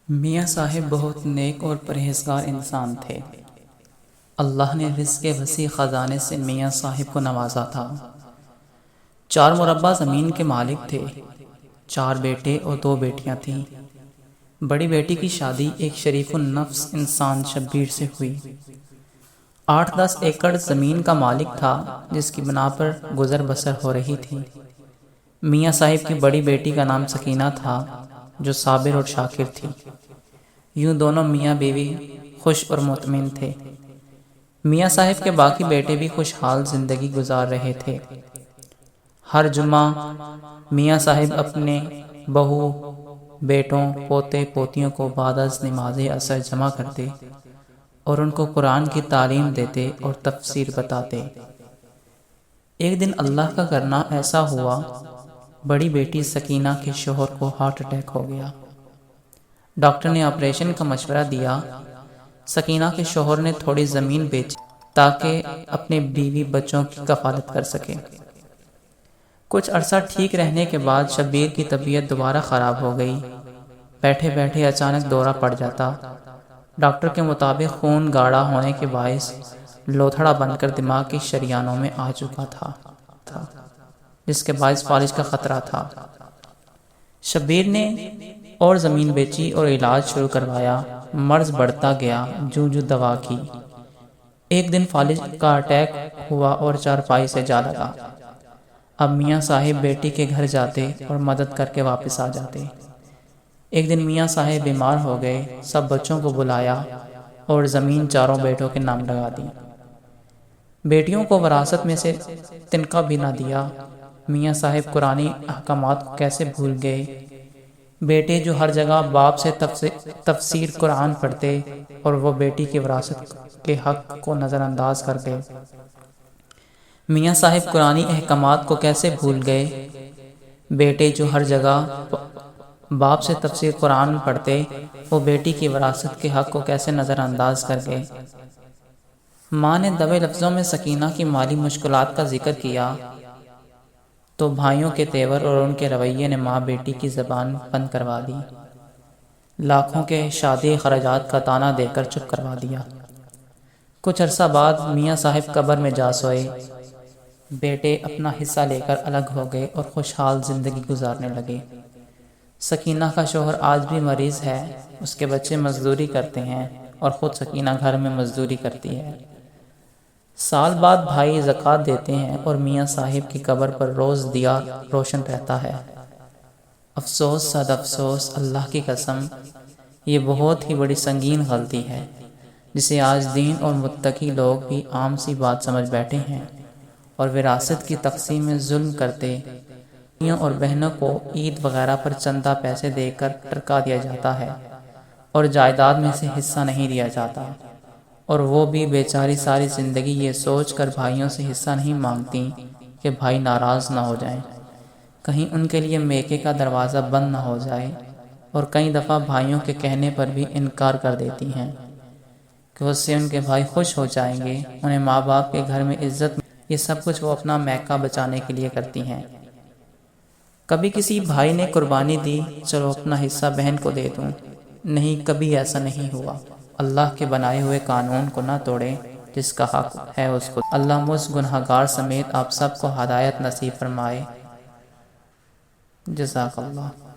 میاں صاحب بہت نیک اور پرہیزگار انسان تھے۔ اللہ نے رزق کے وسیع خزانے سے میاں صاحب کو نوازا تھا۔ 4 مربع زمین کے مالک تھے۔ 4 بیٹے اور 2 بیٹیاں تھیں۔ بڑی بیٹی کی شادی ایک شریف النفس انسان شبیر سے ہوئی۔ 8-10 ایکڑ زمین کا مالک تھا جس کی بنا پر گزر بسر ہو رہی تھی۔ میاں صاحب کی بڑی بیٹی کا نام سکینہ تھا جو صابر اور شاکر تھی۔ یوں دونوں میاں بیوی خوش اور مطمئن تھے۔ میاں صاحب کے باقی بیٹے بھی خوشحال زندگی گزار رہے تھے۔ ہر جمعہ میاں صاحب اپنے بہو بیٹوں پوتے پوتیوں کو بعد از نماز عصر جمع کرتے اور ان کو قرآن کی تعلیم دیتے اور تفسیر بتاتے۔ ایک دن اللہ کا کرنا ایسا ہوا، بڑی بیٹی سکینہ کے شوہر کو ہارٹ اٹیک ہو گیا۔ ڈاکٹر نے آپریشن کا مشورہ دیا۔ سکینہ کے شوہر نے تھوڑی زمین بیچی تاکہ اپنے بیوی بچوں کی کفالت کر سکے۔ کچھ عرصہ ٹھیک رہنے کے بعد شبیر کی طبیعت دوبارہ خراب ہو گئی۔ بیٹھے بیٹھے اچانک دورہ پڑ جاتا۔ ڈاکٹر کے مطابق خون گاڑھا ہونے کے باعث لوتھڑا بن کر دماغ کی شریانوں میں آ چکا تھا جس کے باعث فالج کا خطرہ تھا۔ شبیر نے اور زمین بیچی اور علاج شروع کروایا۔ مرض بڑھتا گیا، جوں دوا کی۔ ایک دن فالج کا اٹیک ہوا اور چارپائی سے جا لگا۔ اب میاں صاحب بیٹی کے گھر جاتے اور مدد کر کے واپس آ جاتے۔ ایک دن میاں صاحب بیمار ہو گئے۔ سب بچوں کو بلایا اور زمین چاروں بیٹوں کے نام لگا دی۔ بیٹیوں کو وراثت میں سے تنقہ بھی نہ دیا۔ میاں صاحب قرآنی احکامات کو کیسے بھول گئے؟ بیٹے جو ہر جگہ باپ سے تفسیر قرآن پڑھتے اور وہ بیٹی کی وراثت کے حق کو نظر انداز کر گئے۔ میاں صاحب قرآنی احکامات کو کیسے بھول گئے؟ بیٹے جو ہر جگہ باپ سے تفسیر قرآن پڑھتے وہ بیٹی کی وراثت کے حق کو کیسے نظر انداز کر گئے؟ ماں نے دبے لفظوں میں سکینہ کی مالی مشکلات کا ذکر کیا تو بھائیوں کے تیور اور ان کے رویے نے ماں بیٹی کی زبان بند کروا دی۔ لاکھوں کے شادی خراجات کا تانا دے کر چپ کروا دیا۔ کچھ عرصہ بعد میاں صاحب قبر میں جا سوئے۔ بیٹے اپنا حصہ لے کر الگ ہو گئے اور خوشحال زندگی گزارنے لگے۔ سکینہ کا شوہر آج بھی مریض ہے۔ اس کے بچے مزدوری کرتے ہیں اور خود سکینہ گھر میں مزدوری کرتی ہے۔ سال بعد بھائی زکوٰۃ دیتے ہیں اور میاں صاحب کی قبر پر روز دیا روشن رہتا ہے۔ افسوس صد افسوس، اللہ کی قسم، یہ بہت ہی بڑی سنگین غلطی ہے جسے آج دین اور متقی لوگ بھی عام سی بات سمجھ بیٹھے ہیں اور وراثت کی تقسیم میں ظلم کرتے بھائیوں اور بہنوں کو عید وغیرہ پر چندہ پیسے دے کر ٹرکا دیا جاتا ہے اور جائیداد میں سے حصہ نہیں دیا جاتا، اور وہ بھی بیچاری ساری زندگی یہ سوچ کر بھائیوں سے حصہ نہیں مانگتی کہ بھائی ناراض نہ ہو جائیں، کہیں ان کے لیے میکے کا دروازہ بند نہ ہو جائے، اور کئی دفعہ بھائیوں کے کہنے پر بھی انکار کر دیتی ہیں کہ اس سے ان کے بھائی خوش ہو جائیں گے، انہیں ماں باپ کے گھر میں عزت۔ یہ سب کچھ وہ اپنا میکہ بچانے کے لیے کرتی ہیں۔ کبھی کسی بھائی نے قربانی دی، چلو اپنا حصہ بہن کو دے دوں، نہیں، کبھی ایسا نہیں ہوا۔ اللہ کے بنائے ہوئے قانون کو نہ توڑیں، جس کا حق ہے اس کو۔ اللہ مجھ گنہگار سمیت آپ سب کو ہدایت نصیب فرمائے۔ جزاک اللہ۔